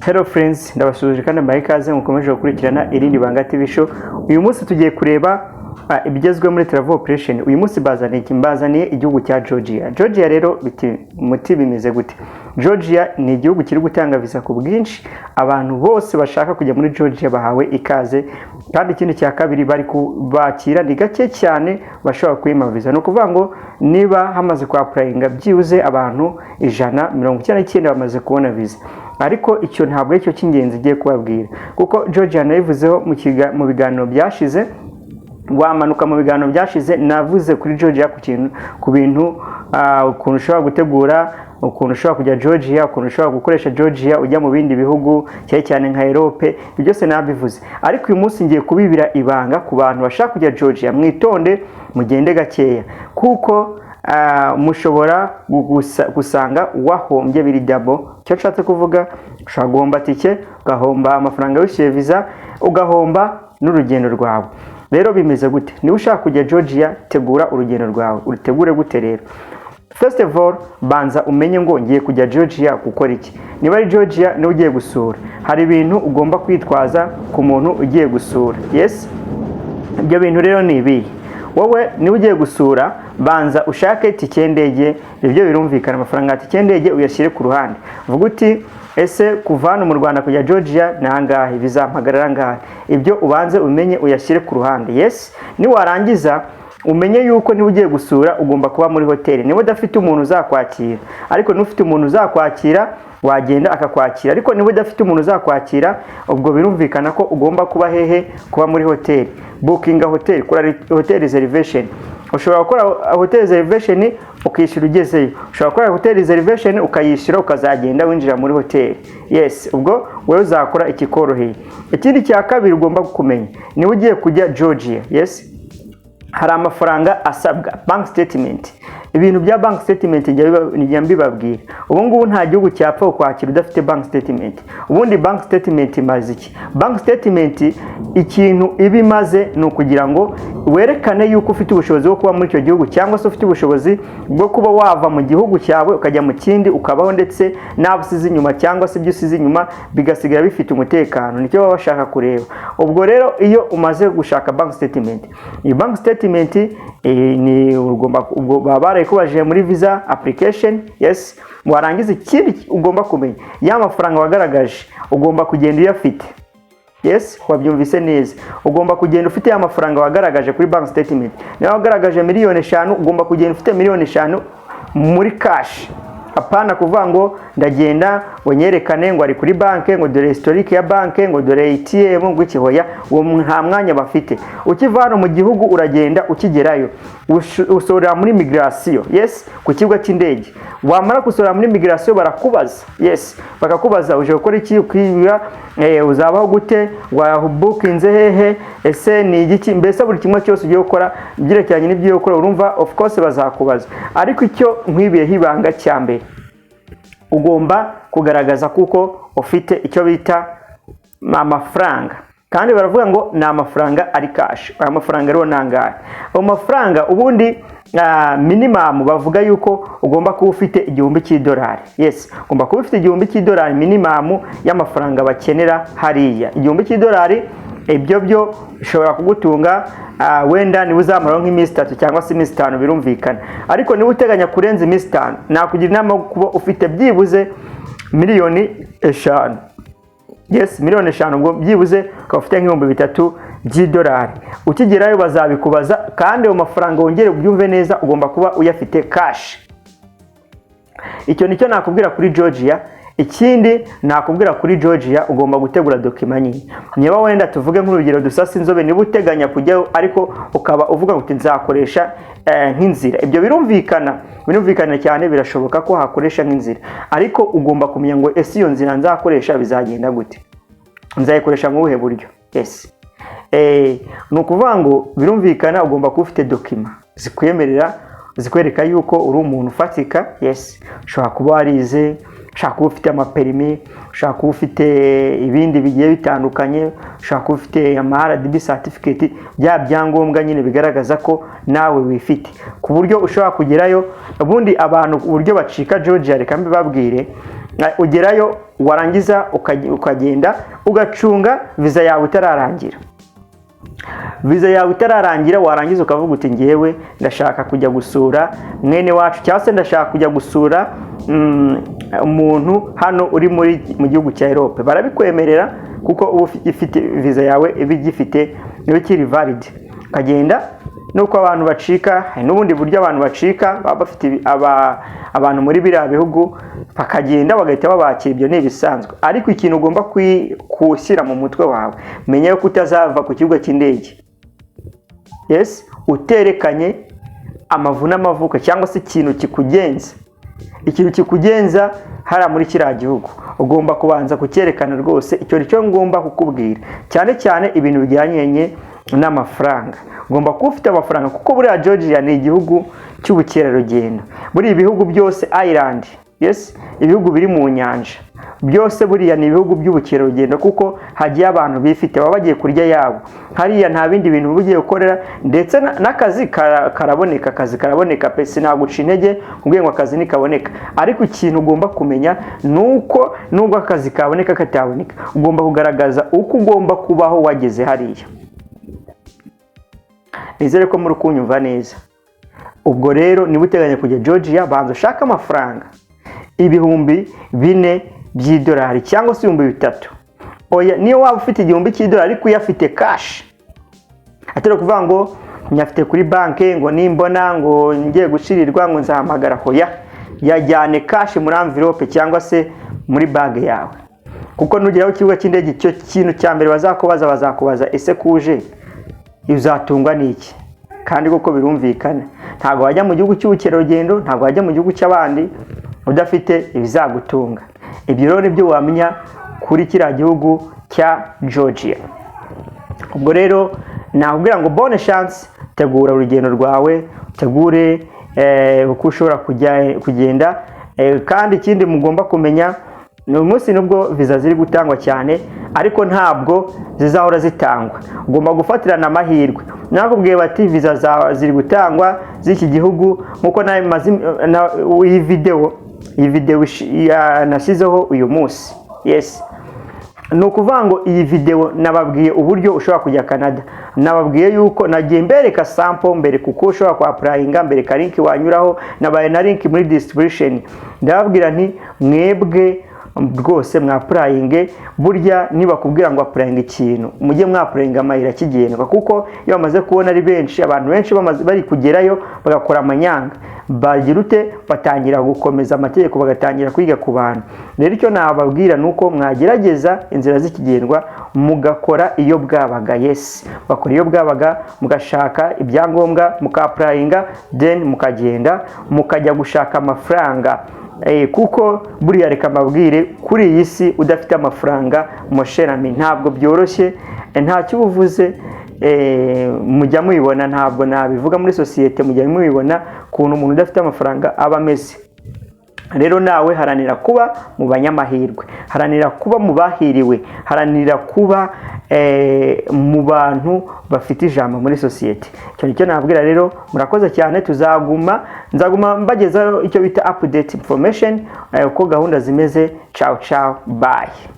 Hello friends, ndabasuje kandi mbaye ikaze mukomeje gukurikirana irindi banga TV show. Uyu munsi tugiye kureba ibigezwe muri travel operation. Uyu munsi bazaniye igihugu cya Georgia. Georgia rero muti bimeze gute? Georgia ni igihugu kiri gutanga visa ku bwinshi. Abantu bose bashaka kujya muri Georgia bahawe ikaze. Kandi ikindi cya kabiri bari kubakira ni gake cyane bashobora kwima visa. No kuvuga ngo niba hamaze kwa applyinga byibuze abantu 199 bamaze kubona visa. Ariko icyo ntabwo ari cyo cy'ingenzi giye kubabwira kuko Georgia nayivuzeho mu biganiro byashize. Wamanuka mu biganiro byashize navuze kuri Georgia ku bintu ukuntu ushobora gutegura, ukuntu ushobora kujya Georgia, ukuntu ushobora gukoresha Georgia ujya mu bindi bihugu cyane nka Europe. Ibyo byose nabivuze, ariko uyu munsi ngiye kubibira ibanga ku bantu bashaka kujya Georgia. Mwitonde mugende gakeya kuko mushobora gusanga wahombye biri double. Cyo nshatse kuvuga ushobora guhomba tike, ugahomba amafaranga wishyuye visa, ugahomba n'urugendo rwawe. Rero bimeze gute? Niba ushaka kujya Georgia, tegura urugendo rwawe. Urutegure gute rero? First of all, banza umenye ngo ngiye kujya Georgia gukora iki. Niba ari Georgia ni ugiye gusura, hari ibintu ugomba kwitwaza ku muntu ugiye gusura. Yes, ibyo bintu rero ni ibi. Wowe niba ugiye gusura, banza ushake tike y'indege. Ibyo birumvikana, amafaranga ya tike y'indege uyashyire ku ruhande. Vuga uti ese kuva hano mu Rwanda kujya Georgia nangahe, bizampagarara ngahe? Ibyo ubanze umenye uyashyire ku ruhande. Yes, ni warangiza umenye yuko niba ugiye gusura ugomba kuba muri hoteli. Niba udafite umuntu uzakwakira, ariko n'ufite umuntu uzakwakira wagenda akakwakira. Ariko niba udafite umuntu uzakwakira, ubwo birumvikana ko ugomba kuba hehe, kuba muri hoteli. Bookinga hotel, kora hotel reservation. Ushobora gukora hotel reservation ukishyura ugezeyo. Ushobora gukora hotel reservation ukayishyura ukazagenda winjira muri hotel. Yes, ubwo wewe uzakora ikikoroheye. Ikindi cya kabiri ugomba kumenya, niba ugiye kujya Georgia, yes, hari amafaranga asabwa, bank statement. Ibintu bya bank statement njya mbibabwira. Ubu ngubu nta gihugu cyapfa kwakira udafite bank statement. Ubundi bank statement imaze iki? Bank statement ikintu ibimaze ni ukugira ngo werekane yuko ufite ubushobozi bwo kuba muri icyo gihugu, cyangwa se ufite ubushobozi bwo kuba wava mu gihugu cyawe ukajya mu kindi ukabaho, ndetse n'abusize inyuma cyangwa se ibyo usize inyuma bigasigara bifite umutekano. Nicyo baba bashaka kureba. Ubwo rero iyo umaze gushaka bank statement, iyi bank statement ni ugomba kubaje muri visa application. Yes, warangiza ikindi ugomba kumenya, ya mafaranga wagaragaje ugomba kugenda uyafite. Yes, wabyumvise neza. Ugomba kugenda ufite ya mafaranga wagaragaje kuri bank statement. Niba wagaragaje 5,000,000 ugomba kugenda ufite 5,000,000 muri cash. Apana kuvuga ngo ndagenda wenyerekane ngo ari kuri banke, ngo dore historique ya banke, ngo dore ATM, ngo ikihoya. Uwo nta mwanya bafite. Ukiva hano mu gihugu uragenda, ukigerayo usorera muri migration. Yes, ku kibuga cy'indege. Wamara gusorera muri migration barakubaza. Yes, bakakubaza uje gukora iki, ukwiga uzabaho gute, wabukinze hehe, ese ni igiki, mbese buri kimwe cyose ugiye gukora byirekeranye n'ibyo ukora, urumva of course bazakubaza. Ariko icyo nkwibiye hibanga cyambere, ugomba kugaragaza kuko ufite icyo bita amafaranga. Kandi baravuga ngo ni amafaranga ari cash. Aya mafaranga rero nangahe? Ayo mafaranga ubundi minimum bavuga yuko ugomba kuba ufite $1,000. Yes, ugomba kuba ufite $1,000 minimum y'amafaranga bakenera hariya. $1,000 ibyo byo ushobora kugutunga wenda niba uzamara nk'iminsi 3 cyangwa se iminsi 5 birumvikana. Ariko niba uteganya kurenza iminsi 5, nakugira inama kuba ufite byibuze 5,000,000. Yes, 5,000,000 ubwo byibuze ukaba ufite $3,000 $. Ukigerayo bazabikubaza, kandi ayo mafaranga wongere ubyumve neza ugomba kuba uyafite cash. Icyo nicyo nakubwira kuri Georgia. Ikindi nakubwira kuri Georgia, ugomba gutegura document nyinshi. Niba wenda tuvuge nk'urugero dusasa inzobe, niba uteganya kujyayo ariko ukaba uvuga ngo nzakoresha nk'inzira, ibyo birumvikana cyane, birashoboka ko hakoresha nk'inzira. Ariko ugomba kumenya ngo ese iyo nzira nzakoresha bizagenda gute, nzayikoresha mu buhe buryo. Yes, ni ukuvuga ngo birumvikana ugomba kuba ufite document zikwereka yuko uri umuntu ufatika. Yes, ushobora kuba warize, ushaka kuba ufite amaperimi, ushaka kuba ufite ibindi bigiye bitandukanye, ushaka kuba ufite RDB certificate, bya byangombwa nyine bigaragaza ko nawe wifite, ku buryo ushobora kugerayo. Ubundi abantu uburyo bacika Georgia, reka mbibabwire, ugerayo warangiza ukagenda ugacunga viza yawe itararangira. Viza yawe itararangira warangiza ukavuga uti ngewe ndashaka kujya gusura mwene wacu cyangwa se ndashaka kujya gusura umuntu hano uri mu gihugu cya Europe. Barabikwemerera kuko uba ufite viza yawe ibigifite niyo kiri valid. Ukagenda nuko abantu bacika, n'ubundi buryo abantu bacika baba bafite abantu muri biriya bihugu bakagenda bagahita babakira, ibyo ni ibisanzwe. Ariko ikintu ugomba kushyira mu mutwe wawe, menya yuko utazava ku kibuga cy'indege uterekanye amavu n'amavuko cyangwa se ikintu kikugenza hariya muri kiriya gihugu. Ugomba kubanza kucyerekana rwose. Icyo ni cyo ngomba kukubwira, cyane cyane ibintu bijyanye n'amafaranga. Ugomba kuba ufite amafaranga kuko buriya Georgia ni igihugu cy'ubukerarugendo. Buri ibihugu byose Ireland, ibihugu biri mu nyanja byose buriya ni ibihugu by'ubukerarugendo kuko hagiye abantu bifite baba bagiye kurya yabo. Hariya nta bindi bintu bugiye gukorera, ndetse n'akazi karaboneka. Akazi karaboneka pe, sinaguca intege kubwiye ngo akazi ntikaboneka. Ariko ikintu ugomba kumenya nuko nubwo akazi kaboneka kataboneka, ugomba kugaragaza uko ugomba kubaho wageze hariya. Nizere ko muri kunyumva neza. Ubwo rero niba uteganya kujya Georgia, banza ushaka amafaranga $4,000 by'idolari cyangwa se $3,000. Oya, niyo waba ufite $1,000 ariko uyafite cash, atari kuvuga ngo nyafite kuri banke ngo nimbona ngo ngiye gushirirwa ngo nzahamagara. Hoya, yajyane cash muri envelope cyangwa se muri bag yawe, kuko nugeraho ikibuga cy'indege cyo kintu cya mbere bazakubaza ese kuje uzatungwa n'iki. Kandi koko birumvikana, ntago wajya mu gihugu cy'ubukerarugendo, ntago wajya mu gihugu cy'abandi udafite ibizagutunga. Ibyo rero nibyo wamenya kuri kiriya gihugu cya Georgia. Ubwo rero nakubwira ngo bonne chance, tegura urugendo rwawe, tegure uko ushobora kugenda. Kandi ikindi mugomba kumenya, ni umunsi nubwo viza ziri gutangwa cyane, ariko ntabwo zizahora zitangwa. Ugomba gufatirana amahirwe. Nakubwiye bati viza ziri gutangwa z'iki gihugu nkuko iyi video nashyizeho uyu munsi. Ni ukuvuga ngo iyi video nababwiye uburyo ushobora kujya Canada. Nababwiye yuko nagiye mbereka sample mbere kuko ushobora kwa applyinga, mbereka link wanyuraho, nabaye na link muri distribution. Ndababwira nti mwebwe rwose mwapplyinge. Burya niba kubwira ngo applyinga ikintu, mujye mwapplyinga amahira kigendwa, kuko iyo bamaze kubona ari benshi, abantu benshi bari kugerayo bagakora amanyanga, bagira ute batangira gukomeza amategeko, bagatangira kwiga ku bantu. Rero icyo nababwira nuko mwagerageza inzira z'ikigendwa, mugakora iyo bwabaga. Bakora iyo bwabaga, mugashaka ibyangombwa, mukapplyinga, then mukagenda mukajya gushaka amafaranga. Kuko buriya reka mabwire, kuri iyi si udafite amafaranga mosherami ntabwo byoroshye. Ntacyo ubuvuze, mujya mubibona, ntabwo nabivuga muri sosiyete, mujya mubibona kuntu umuntu udafite amafaranga aba ameze. Rero nawe haranira kuba mu banyamahirwe, haranira kuba mu bahiriwe, haranira kuba mu bantu bafite ijambo muri sosiyete. Icyo nicyo nabwira. Rero murakoze cyane, nzaguma mbagezaho icyo bita update information, uko gahunda zimeze. Ciao, bye.